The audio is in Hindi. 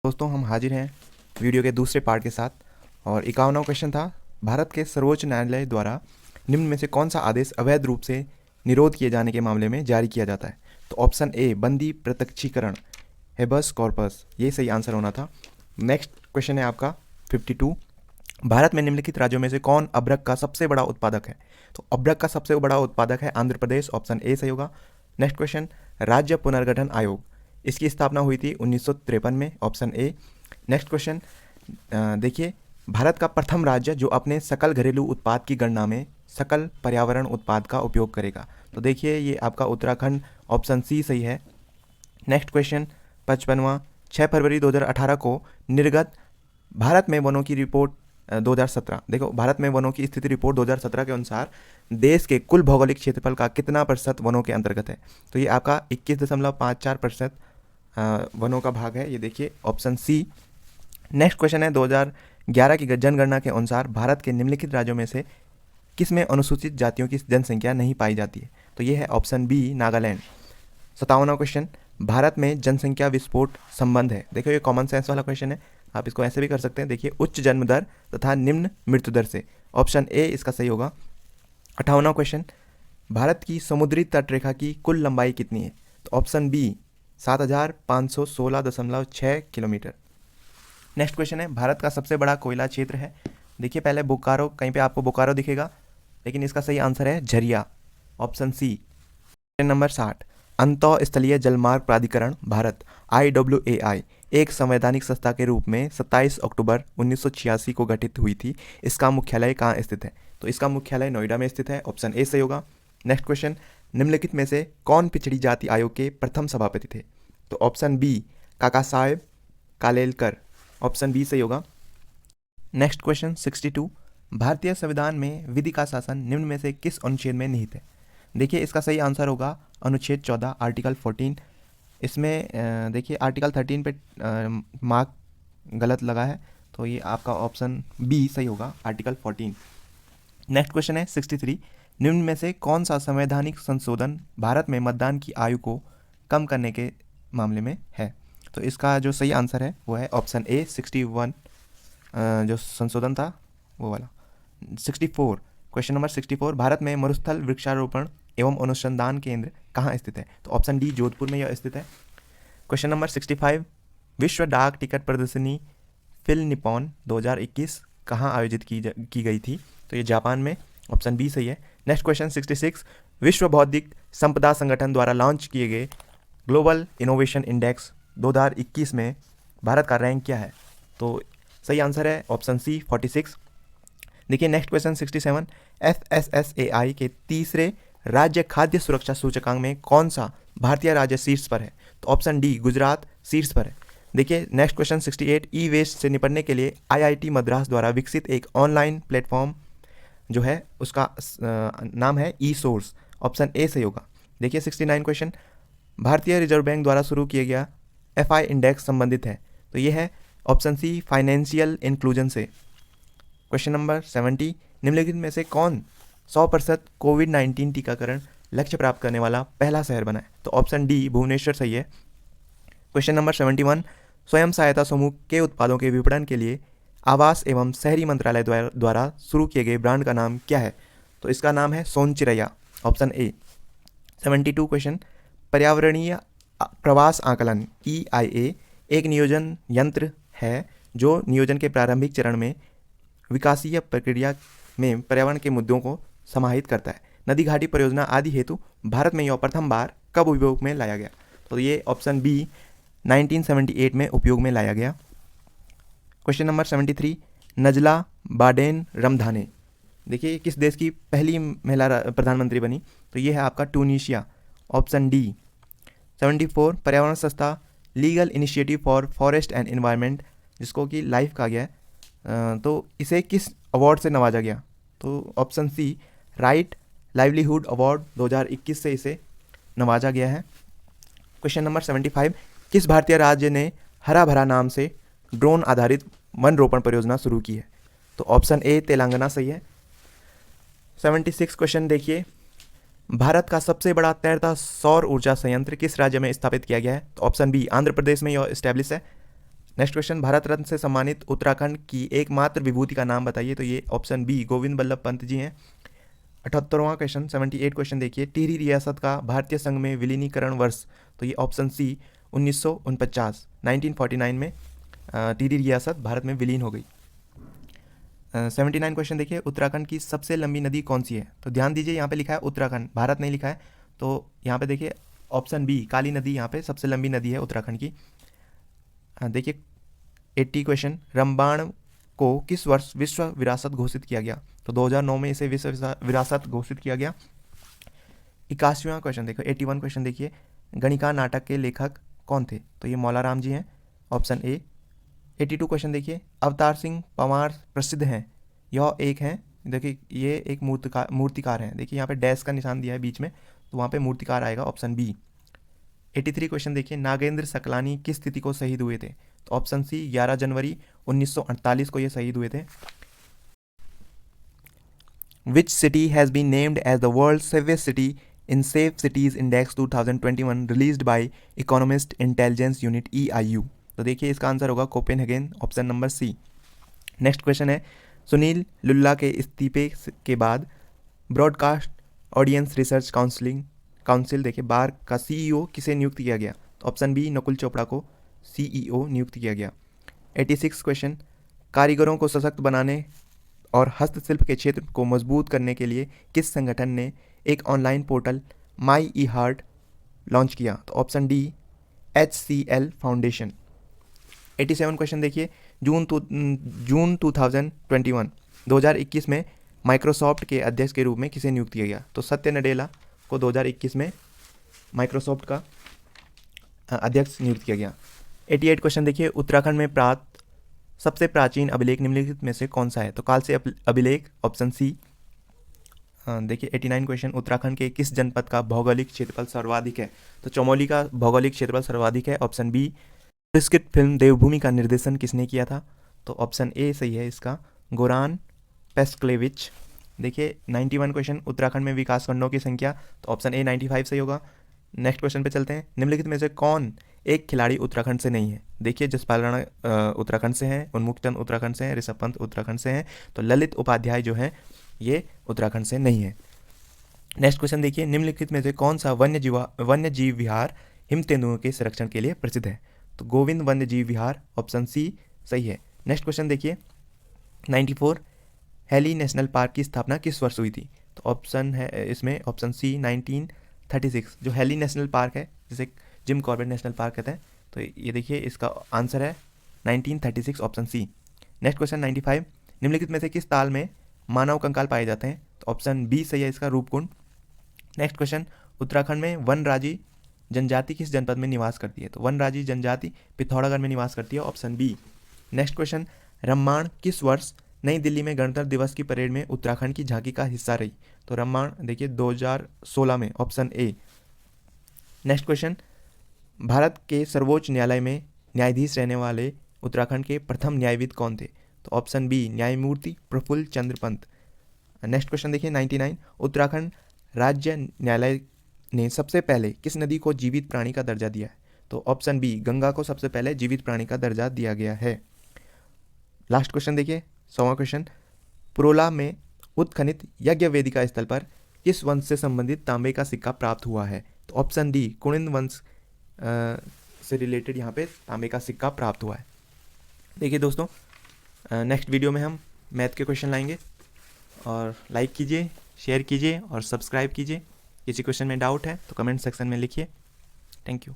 दोस्तों हम हाजिर हैं वीडियो के दूसरे पार्ट के साथ। और 51वां क्वेश्चन था, भारत के सर्वोच्च न्यायालय द्वारा निम्न में से कौन सा आदेश अवैध रूप से निरोध किए जाने के मामले में जारी किया जाता है? तो ऑप्शन ए बंदी प्रत्यक्षीकरण, हेबस कॉर्पस, ये सही आंसर होना था। नेक्स्ट क्वेश्चन है आपका 52, भारत में निम्नलिखित राज्यों में से कौन अभ्रक का सबसे बड़ा उत्पादक है? तो अभ्रक का सबसे बड़ा उत्पादक है आंध्र प्रदेश, ऑप्शन ए सही होगा। नेक्स्ट क्वेश्चन, राज्य पुनर्गठन आयोग, इसकी स्थापना हुई थी 1953 में, ऑप्शन ए। नेक्स्ट क्वेश्चन देखिए, भारत का प्रथम राज्य जो अपने सकल घरेलू उत्पाद की गणना में सकल पर्यावरण उत्पाद का उपयोग करेगा, तो देखिए ये आपका उत्तराखंड, ऑप्शन सी सही है। नेक्स्ट क्वेश्चन 55वां, 6 फरवरी 2018 को निर्गत भारत में वनों की रिपोर्ट 2017, देखो भारत में वनों की स्थिति रिपोर्ट 2017 के अनुसार देश के कुल भौगोलिक क्षेत्रफल का कितना प्रतिशत वनों के अंतर्गत है? तो ये आपका 21.54% वनों का भाग है, ये देखिए ऑप्शन सी। नेक्स्ट क्वेश्चन है 2011 की जनगणना के अनुसार भारत के निम्नलिखित राज्यों में से किसमें अनुसूचित जातियों की जनसंख्या नहीं पाई जाती है? तो ये है ऑप्शन बी, नागालैंड। 57वां क्वेश्चन, भारत में जनसंख्या विस्फोट संबंध है, देखो ये कॉमन सेंस वाला क्वेश्चन है, आप इसको ऐसे भी कर सकते हैं। देखिए उच्च जन्म दर तथा निम्न मृत्यु दर से, ऑप्शन ए इसका सही होगा। 58वां क्वेश्चन, भारत की समुद्री तटरेखा की कुल लंबाई कितनी है? तो option B 7516.6 kilometre. Next question है, भारत का सबसे बड़ा कोयला क्षेत्र है, देखिए पहले बोकारो, कहीं पे आपको बोकारो दिखेगा, लेकिन इसका सही आंसर है Jharia, option C. Question number 60, अंतः स्थलीय जलमार्ग प्राधिकरण भारत IWAI एक संवैधानिक संस्था के रूप में 27 अक्टूबर 1986 को गठित हुई थी, इसका मुख्यालय कहाँ स्थित है? तो इसका मुख्यालय नोएडा में स्थित है, ऑप्शन ए सही होगा। नेक्स्ट क्वेश्चन, निम्नलिखित में से कौन पिछड़ी जाति आयोग के प्रथम सभापति थे? तो ऑप्शन बी काका साहेब कालेलकर, ऑप्शन बी सही होगा। नेक्स्ट क्वेश्चन 62, भारतीय संविधान में विधि का शासन निम्न में से किस अनुच्छेद में निहित है? देखिए इसका सही आंसर होगा अनुच्छेद 14, आर्टिकल 14। इसमें देखिए आर्टिकल 13 पे मार्क गलत लगा है, तो ये आपका ऑप्शन बी सही होगा, आर्टिकल 14। नेक्स्ट क्वेश्चन है 63, निम्न में से कौन सा संवैधानिक संशोधन भारत में मतदान की आयु को कम करने के मामले में है? तो इसका जो सही आंसर है वो है ऑप्शन ए 61, जो संशोधन था वो वाला। 64, क्वेश्चन नंबर 64, भारत में मरुस्थल वृक्षारोपण एवं अनुसंधान केंद्र कहाँ स्थित है? तो ऑप्शन डी जोधपुर में यह स्थित है। क्वेश्चन नंबर 65, विश्व डाक टिकट प्रदर्शनी फिल निपॉन 2021 कहाँ आयोजित की गई थी? तो ये जापान में, ऑप्शन बी सही है। नेक्स्ट क्वेश्चन 66, विश्व बौद्धिक संपदा संगठन द्वारा लॉन्च किए गए ग्लोबल इनोवेशन इंडेक्स 2021 में भारत का रैंक क्या है? तो सही आंसर है ऑप्शन सी 46। देखिए नेक्स्ट क्वेश्चन 67, FSSAI के तीसरे राज्य खाद्य सुरक्षा सूचकांक में कौन सा भारतीय राज्य शीर्ष पर है? तो ऑप्शन डी गुजरात शीर्ष पर है। देखिए नेक्स्ट क्वेश्चन 68, ई वेस्ट से निपटने के लिए IIT मद्रास द्वारा विकसित एक ऑनलाइन प्लेटफॉर्म जो है उसका नाम है ई सोर्स, ऑप्शन ए सही होगा। देखिए 69 क्वेश्चन, भारतीय रिजर्व बैंक द्वारा शुरू किया गया FI इंडेक्स संबंधित है, तो ये है ऑप्शन सी फाइनेंशियल इंक्लूजन से। क्वेश्चन नंबर 70, निम्नलिखित में से कौन 100% कोविड-19 टीकाकरण लक्ष्य प्राप्त करने वाला पहला शहर बना है? तो ऑप्शन डी भुवनेश्वर सही है। क्वेश्चन नंबर 71, स्वयं सहायता समूह के उत्पादों के विपणन के लिए आवास एवं शहरी मंत्रालय द्वारा शुरू किए गए ब्रांड का नाम क्या है? तो इसका नाम है सोनचिरैया, ऑप्शन ए। 72 क्वेश्चन, पर्यावरणीय प्रवास आकलन EIA एक नियोजन यंत्र है जो नियोजन के प्रारंभिक चरण में विकासीय प्रक्रिया में पर्यावरण के मुद्दों को समाहित करता है। नदी घाटी परियोजना आदि हेतु भारत में यह प्रथम बार कब उपयोग में लाया गया? तो ये ऑप्शन बी 1978 में उपयोग में लाया गया। क्वेश्चन नंबर 73, नजला बाडेन रमधाने, देखिए किस देश की पहली महिला प्रधानमंत्री बनी? तो ये है आपका ट्यूनीशिया, ऑप्शन डी। 74, पर्यावरण संस्था legal initiative for forest and environment, जिसको कि लाइफ कहा गया है, तो इसे किस अवार्ड से नवाजा गया? तो option C right livelihood award 2021 से इसे नवाजा गया है। क्वेश्चन नंबर 75, किस भारतीय राज्य ने हरा भरा नाम से ड्रोन आधारित वन रोपण परियोजना शुरू की है? तो ऑप्शन ए तेलंगाना सही है। 76 क्वेश्चन देखिए, भारत का सबसे बड़ा तैरता सौर ऊर्जा संयंत्र किस राज्य में स्थापित किया गया है? तो ऑप्शन बी आंध्र प्रदेश में यह स्टैब्लिश है। नेक्स्ट क्वेश्चन, भारत रत्न से सम्मानित उत्तराखंड की एकमात्र विभूति का नाम बताइए। तो ये ऑप्शन बी गोविंद बल्लभ पंत जी हैं। 78वां क्वेश्चन, 78 क्वेश्चन देखिए, टिहरी रियासत का भारतीय संघ में विलीनीकरण वर्ष। तो ये ऑप्शन सी 1949, 1949 में टिहरी रियासत भारत में विलीन हो गई। 79 क्वेश्चन देखिए, उत्तराखंड की सबसे लंबी नदी कौन सी है। तो ध्यान दीजिए यहाँ पे लिखा है उत्तराखंड, भारत नहीं लिखा है। तो यहाँ पे देखिए ऑप्शन बी काली नदी यहाँ पे सबसे लंबी नदी है उत्तराखंड की। देखिए 80 क्वेश्चन, रमबाण को किस वर्ष विश्व विरासत घोषित किया गया। तो 2009 में इसे विश्व विरासत घोषित किया गया। 81वां क्वेश्चन देखो, 81 क्वेश्चन देखिए, गणिका नाटक के लेखक कौन थे। तो ये मौलाराम जी हैं, ऑप्शन ए। 82 क्वेश्चन देखिए, अवतार सिंह पंवार प्रसिद्ध हैं, यह एक हैं, देखिए ये एक मूर्तिकार हैं। देखिए यहाँ पे डैश का निशान दिया है बीच में, तो वहाँ पे मूर्तिकार आएगा, ऑप्शन बी। 83 क्वेश्चन देखिए, नागेंद्र सकलानी किस तिथि को शहीद हुए थे। तो ऑप्शन सी 11 जनवरी 1948 को ये शहीद हुए थे। Which city has been named as the world's safest city in Safe Cities Index 2021 released by Economist Intelligence Unit EIU। तो देखिए इसका आंसर होगा Copenhagen, option number C. Next question है, सुनील लुल्ला के इस्तीफे के बाद ब्रॉडकास्ट ऑडियंस रिसर्च काउंसिल देखिए बार का सीईओ किसे नियुक्त किया गया। तो ऑप्शन बी नकुल चोपड़ा को सीईओ नियुक्त किया गया। 86 क्वेश्चन, कारीगरों को सशक्त बनाने और हस्तशिल्प के क्षेत्र को मजबूत करने के लिए किस संगठन ने एक online portal my E heart launch किया। तो option D HCL foundation. 87 question देखिए, जून 2021 में माइक्रोसॉफ्ट के अध्यक्ष के रूप में किसे नियुक्त किया गया। तो सत्य नडेला को 2021 में माइक्रोसॉफ्ट का अध्यक्ष नियुक्त किया गया। 88 क्वेश्चन देखिए, उत्तराखंड में प्राप्त सबसे प्राचीन अभिलेख निम्नलिखित में से कौन सा है। तो काल से अभिलेख, ऑप्शन सी। देखिए 89 क्वेश्चन, उत्तराखंड के किस जनपद का भौगोलिक क्षेत्रफल सर्वाधिक है। तो चमोली का भौगोलिक क्षेत्रफल सर्वाधिक है, ऑप्शन बी। पुरस्कृत फिल्म देवभूमि का निर्देशन किसने किया था। तो ऑप्शन ए सही है इसका, गोरान पेस्क्लेविच। देखिए 91 क्वेश्चन, उत्तराखंड में विकास खंडों की संख्या। तो ऑप्शन ए 95 सही होगा। नेक्स्ट क्वेश्चन पे चलते हैं, निम्नलिखित में से कौन एक खिलाड़ी उत्तराखंड से नहीं है। देखिए जसपाल राणा उत्तराखंड से हैं, उन्मुक्त चंद उत्तराखंड से हैं, ऋषभ पंत उत्तराखंड से हैं, तो ललित उपाध्याय जो हैं ये उत्तराखंड से नहीं है। नेक्स्ट क्वेश्चन देखिए, निम्नलिखित में से कौन सा वन्य जीव विहार हिम तेंदुओं के संरक्षण के लिए प्रसिद्ध है। तो गोविंद वन्य जीव विहार, ऑप्शन सी सही है। नेक्स्ट क्वेश्चन देखिए 94, हेली नेशनल पार्क की स्थापना किस वर्ष हुई थी। तो ऑप्शन है इसमें ऑप्शन सी 1936। जो हेली नेशनल पार्क है जिसे जिम कॉर्बेट नेशनल पार्क कहते हैं, तो ये देखिए इसका आंसर है 1936, ऑप्शन सी। नेक्स्ट क्वेश्चन 95, निम्नलिखित में से किस ताल में मानव कंकाल पाए जाते हैं। तो ऑप्शन बी सही है इसका, रूपकुंड। नेक्स्ट क्वेश्चन, उत्तराखंड में वनराजी जनजाति किस जनपद में निवास करती है। तो वनराजी जनजाति पिथौरागढ़ में निवास करती है, option B. Next question, Ramman किस वर्ष नई दिल्ली में गणतंत्र दिवस की परेड में उत्तराखंड की झांकी का हिस्सा रही। तो रम्माण देखिए 2016 में, option A. Next question, Bharat के सर्वोच्च न्यायालय में न्यायाधीश रहने वाले उत्तराखंड के प्रथम न्यायविद कौन थे। तो ऑप्शन बी न्यायमूर्ति प्रफुल्ल चंद्र पंत। नेक्स्ट क्वेश्चन देखिए 99, उत्तराखंड राज्य न्यायालय ने सबसे पहले किस नदी को जीवित प्राणी का दर्जा दिया है। तो ऑप्शन बी गंगा को सबसे पहले जीवित प्राणी का दर्जा दिया गया है। लास्ट क्वेश्चन देखिए 100वां क्वेश्चन, पुरोला में उत्खनित यज्ञ वेदिका स्थल पर किस वंश से संबंधित तांबे का सिक्का प्राप्त हुआ है। तो ऑप्शन डी कुणिन वंश से रिलेटेड यहाँ पे तांबे का सिक्का प्राप्त हुआ है। देखिए दोस्तों, नेक्स्ट वीडियो में हम मैथ के क्वेश्चन लाएंगे, और लाइक कीजिए, शेयर कीजिए और सब्सक्राइब कीजिए। किसी क्वेश्चन में डाउट है तो कमेंट सेक्शन में लिखिए। Thank you.